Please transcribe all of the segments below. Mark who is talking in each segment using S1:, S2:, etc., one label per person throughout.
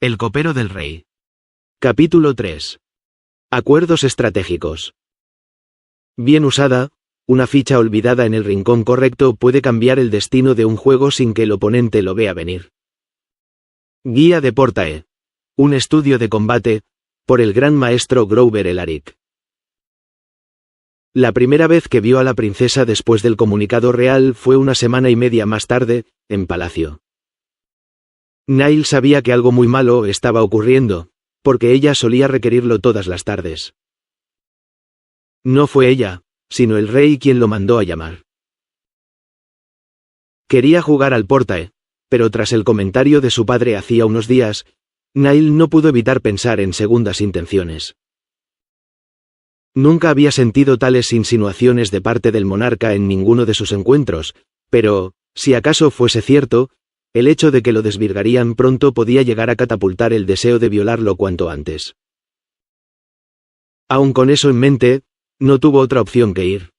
S1: El copero del rey. Capítulo 3. Acuerdos estratégicos. Bien usada, una ficha olvidada en el rincón correcto puede cambiar el destino de un juego sin que el oponente lo vea venir. Guía de Portae. Un estudio de combate, por el gran maestro Grover Elaric. La primera vez que vio a la princesa después del comunicado real fue una semana y media más tarde, en palacio. Nile sabía que algo muy malo estaba ocurriendo, porque ella solía requerirlo todas las tardes. No fue ella, sino el rey quien lo mandó a llamar. Quería jugar al Portae, pero tras el comentario de su padre hacía unos días, Nile no pudo evitar pensar en segundas intenciones. Nunca había sentido tales insinuaciones de parte del monarca en ninguno de sus encuentros, pero, si acaso fuese cierto, el hecho de que lo desvirgarían pronto podía llegar a catapultar el deseo de violarlo cuanto antes. Aun con eso en mente, no tuvo otra opción que ir.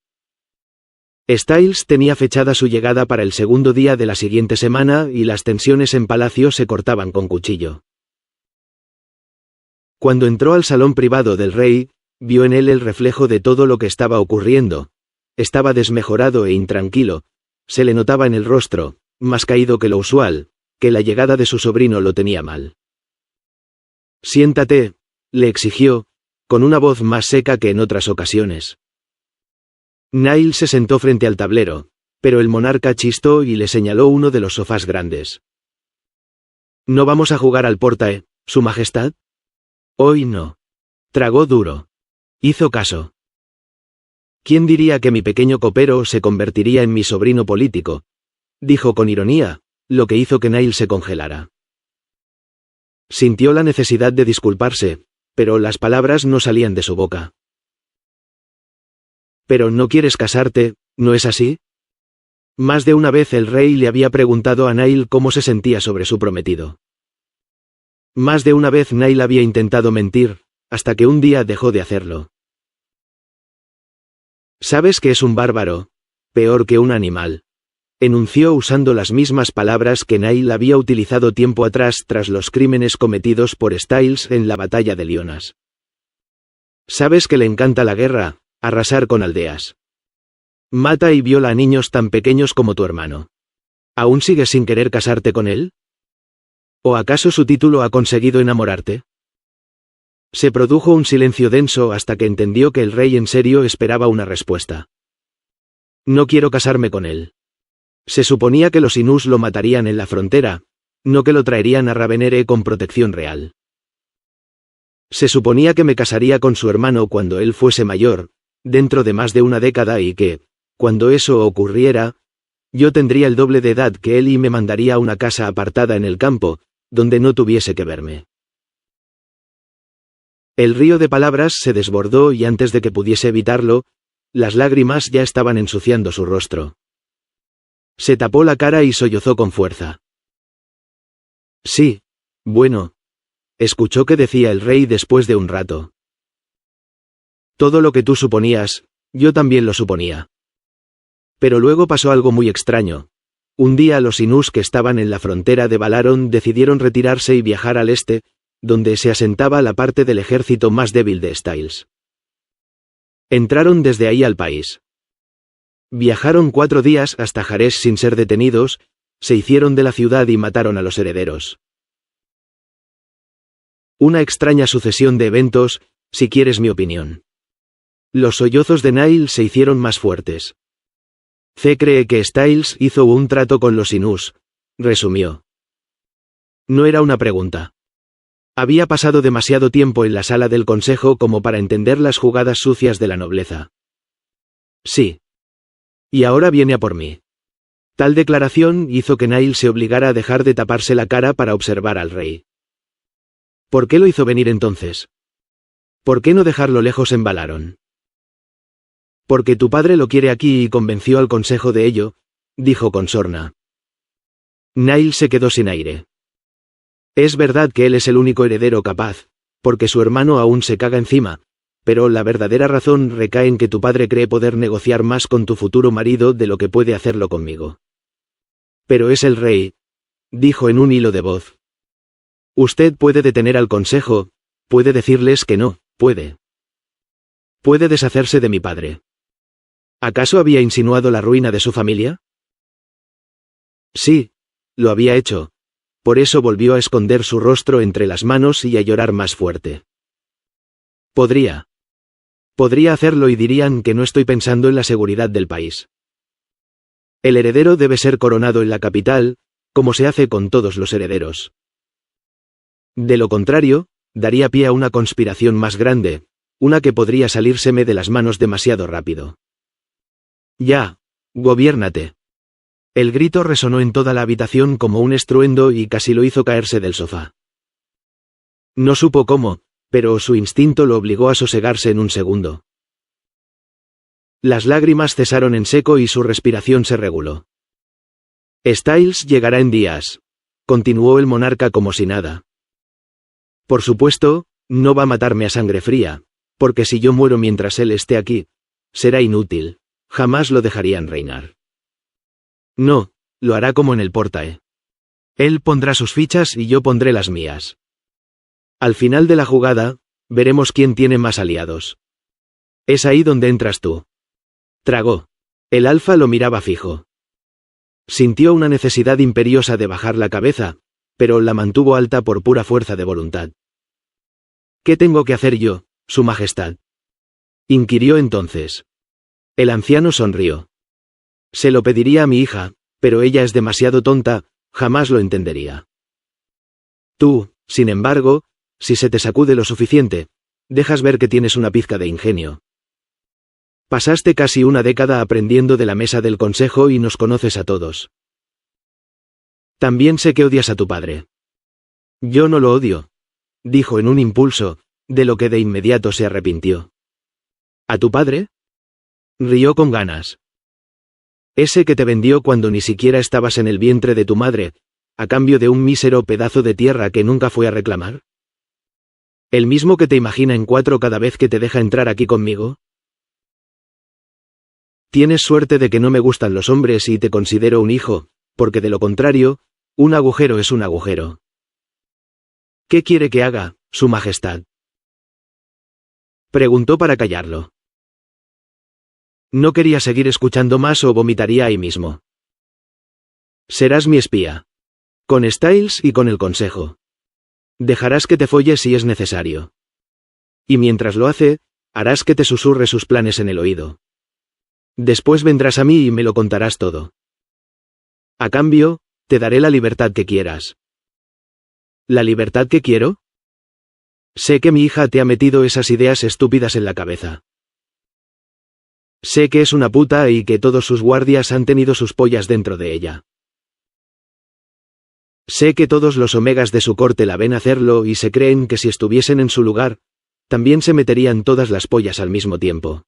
S1: Styles tenía fechada su llegada para el segundo día de la siguiente semana y las tensiones en palacio se cortaban con cuchillo. Cuando entró al salón privado del rey, vio en él el reflejo de todo lo que estaba ocurriendo. Estaba desmejorado e intranquilo, se le notaba en el rostro, más caído que lo usual, que la llegada de su sobrino lo tenía mal. «Siéntate», le exigió, con una voz más seca que en otras ocasiones. Nile se sentó frente al tablero, pero el monarca chistó y le señaló uno de los sofás grandes. «¿No vamos a jugar al Portae, Su Majestad?» «Hoy no». Tragó duro. Hizo caso. «¿Quién diría que mi pequeño copero se convertiría en mi sobrino político?», dijo con ironía, lo que hizo que Nile se congelara. Sintió la necesidad de disculparse, pero las palabras no salían de su boca. «Pero no quieres casarte, ¿no es así?». Más de una vez el rey le había preguntado a Nile cómo se sentía sobre su prometido. Más de una vez Nile había intentado mentir, hasta que un día dejó de hacerlo. «Sabes que es un bárbaro, peor que un animal», enunció usando las mismas palabras que Nile había utilizado tiempo atrás tras los crímenes cometidos por Styles en la batalla de Lyonas. «Sabes que le encanta la guerra, arrasar con aldeas. Mata y viola a niños tan pequeños como tu hermano. ¿Aún sigues sin querer casarte con él? ¿O acaso su título ha conseguido enamorarte?». Se produjo un silencio denso hasta que entendió que el rey en serio esperaba una respuesta. «No quiero casarme con él. Se suponía que los Inús lo matarían en la frontera, no que lo traerían a Ravenere con protección real. Se suponía que me casaría con su hermano cuando él fuese mayor, dentro de más de una década y que, cuando eso ocurriera, yo tendría el doble de edad que él y me mandaría a una casa apartada en el campo, donde no tuviese que verme». El río de palabras se desbordó y antes de que pudiese evitarlo, las lágrimas ya estaban ensuciando su rostro. Se tapó la cara y sollozó con fuerza. «Sí, bueno», escuchó que decía el rey después de un rato. «Todo lo que tú suponías, yo también lo suponía. Pero luego pasó algo muy extraño. Un día los Inús que estaban en la frontera de Valaron decidieron retirarse y viajar al este, donde se asentaba la parte del ejército más débil de Styles. Entraron desde ahí al país. Viajaron 4 días hasta Jarés sin ser detenidos, se hicieron de la ciudad y mataron a los herederos. Una extraña sucesión de eventos, si quieres mi opinión». Los sollozos de Nile se hicieron más fuertes. «C cree que Styles hizo un trato con los Inús», resumió. No era una pregunta. Había pasado demasiado tiempo en la sala del consejo como para entender las jugadas sucias de la nobleza. «Sí. Y ahora viene a por mí». Tal declaración hizo que Nile se obligara a dejar de taparse la cara para observar al rey. «¿Por qué lo hizo venir entonces? ¿Por qué no dejarlo lejos en Valaron?». «Porque tu padre lo quiere aquí y convenció al consejo de ello», dijo con sorna. Nile se quedó sin aire. «Es verdad que él es el único heredero capaz, porque su hermano aún se caga encima, pero la verdadera razón recae en que tu padre cree poder negociar más con tu futuro marido de lo que puede hacerlo conmigo». «Pero es el rey», dijo en un hilo de voz. Usted puede detener al consejo, puede decirles que no, puede. Puede deshacerse de mi padre. ¿Acaso había insinuado la ruina de su familia? Sí, lo había hecho. Por eso volvió a esconder su rostro entre las manos y a llorar más fuerte. Podría hacerlo y dirían que no estoy pensando en la seguridad del país. El heredero debe ser coronado en la capital, como se hace con todos los herederos. De lo contrario, daría pie a una conspiración más grande, una que podría salírseme de las manos demasiado rápido. Ya, gobiérnate. El grito resonó en toda la habitación como un estruendo y casi lo hizo caerse del sofá. No supo cómo, pero su instinto lo obligó a sosegarse en un segundo. Las lágrimas cesaron en seco y su respiración se reguló. Styles llegará en días, continuó el monarca como si nada. Por supuesto, no va a matarme a sangre fría, porque si yo muero mientras él esté aquí, será inútil, jamás lo dejarían reinar. No, lo hará como en el Portae. Él pondrá sus fichas y yo pondré las mías. Al final de la jugada, veremos quién tiene más aliados. Es ahí donde entras tú. Tragó. El alfa lo miraba fijo. Sintió una necesidad imperiosa de bajar la cabeza, pero la mantuvo alta por pura fuerza de voluntad. ¿Qué tengo que hacer yo, Su Majestad?, inquirió entonces. El anciano sonrió. Se lo pediría a mi hija, pero ella es demasiado tonta, jamás lo entendería. Tú, sin embargo, si se te sacude lo suficiente, dejas ver que tienes una pizca de ingenio. Pasaste casi una década aprendiendo de la mesa del consejo y nos conoces a todos. También sé que odias a tu padre. Yo no lo odio, dijo en un impulso, de lo que de inmediato se arrepintió. ¿A tu padre? Rió con ganas. Ese que te vendió cuando ni siquiera estabas en el vientre de tu madre, a cambio de un mísero pedazo de tierra que nunca fue a reclamar. ¿El mismo que te imagina en cuatro cada vez que te deja entrar aquí conmigo? Tienes suerte de que no me gustan los hombres y te considero un hijo, porque de lo contrario, un agujero es un agujero. ¿Qué quiere que haga, Su Majestad?, preguntó para callarlo. No quería seguir escuchando más o vomitaría ahí mismo. Serás mi espía. Con Styles y con el consejo. Dejarás que te folle si es necesario. Y mientras lo hace, harás que te susurre sus planes en el oído. Después vendrás a mí y me lo contarás todo. A cambio, te daré la libertad que quieras. ¿La libertad que quiero? Sé que mi hija te ha metido esas ideas estúpidas en la cabeza. Sé que es una puta y que todos sus guardias han tenido sus pollas dentro de ella. Sé que todos los omegas de su corte la ven hacerlo y se creen que si estuviesen en su lugar, también se meterían todas las pollas al mismo tiempo.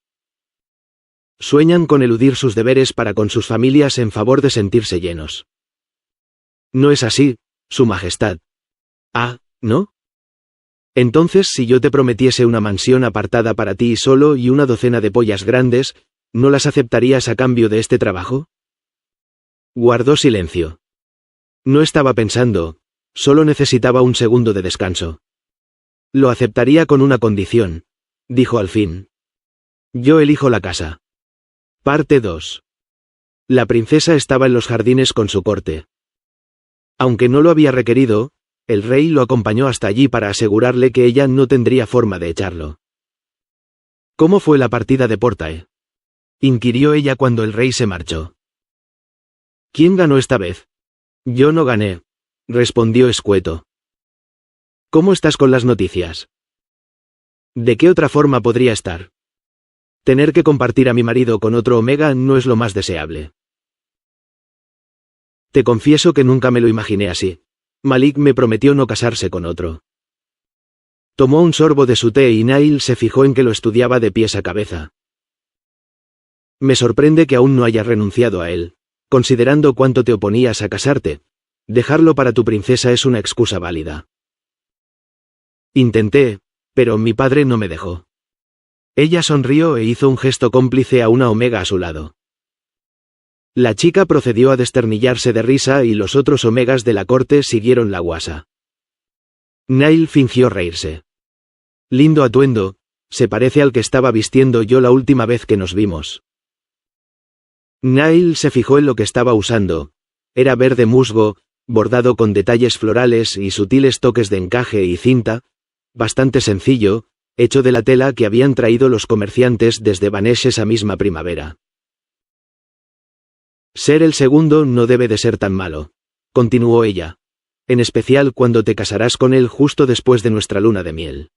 S1: Sueñan con eludir sus deberes para con sus familias en favor de sentirse llenos. No es así, Su Majestad. Ah, ¿no? Entonces, si yo te prometiese una mansión apartada para ti solo y una docena de pollas grandes, ¿no las aceptarías a cambio de este trabajo? Guardó silencio. No estaba pensando, solo necesitaba un segundo de descanso. Lo aceptaría con una condición, dijo al fin. Yo elijo la casa. Parte 2. La princesa estaba en los jardines con su corte. Aunque no lo había requerido, el rey lo acompañó hasta allí para asegurarle que ella no tendría forma de echarlo. ¿Cómo fue la partida de Portae?, inquirió ella cuando el rey se marchó. ¿Quién ganó esta vez? Yo no gané, respondió escueto. ¿Cómo estás con las noticias? ¿De qué otra forma podría estar? Tener que compartir a mi marido con otro omega no es lo más deseable. Te confieso que nunca me lo imaginé así. Malik me prometió no casarse con otro. Tomó un sorbo de su té y Nail se fijó en que lo estudiaba de pies a cabeza. Me sorprende que aún no hayas renunciado a él, considerando cuánto te oponías a casarte. Dejarlo para tu princesa es una excusa válida. Intenté, pero mi padre no me dejó. Ella sonrió e hizo un gesto cómplice a una omega a su lado. La chica procedió a desternillarse de risa y los otros omegas de la corte siguieron la guasa. Niall fingió reírse. Lindo atuendo, se parece al que estaba vistiendo yo la última vez que nos vimos. Niall se fijó en lo que estaba usando. Era verde musgo, bordado con detalles florales y sutiles toques de encaje y cinta, bastante sencillo, hecho de la tela que habían traído los comerciantes desde Banesh esa misma primavera. Ser el segundo no debe de ser tan malo, continuó ella, en especial cuando te casarás con él justo después de nuestra luna de miel.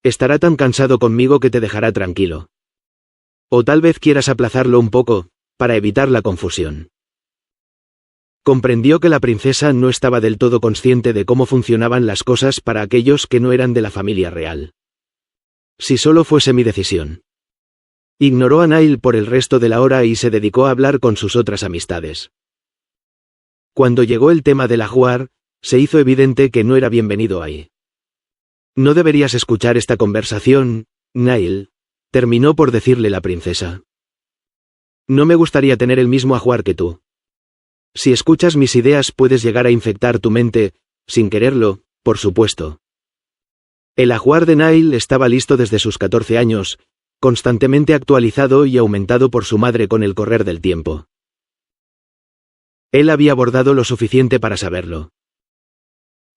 S1: Estará tan cansado conmigo que te dejará tranquilo. O tal vez quieras aplazarlo un poco, para evitar la confusión. Comprendió que la princesa no estaba del todo consciente de cómo funcionaban las cosas para aquellos que no eran de la familia real. Si solo fuese mi decisión. Ignoró a Niall por el resto de la hora y se dedicó a hablar con sus otras amistades. Cuando llegó el tema del ajuar, se hizo evidente que no era bienvenido ahí. No deberías escuchar esta conversación, Niall, terminó por decirle la princesa. No me gustaría tener el mismo ajuar que tú. Si escuchas mis ideas puedes llegar a infectar tu mente, sin quererlo, por supuesto. El ajuar de Niall estaba listo desde sus 14 años, constantemente actualizado y aumentado por su madre con el correr del tiempo. Él había bordado lo suficiente para saberlo.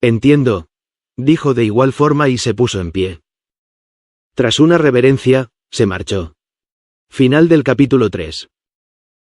S1: Entiendo, dijo de igual forma y se puso en pie. Tras una reverencia, se marchó. Final del capítulo 3.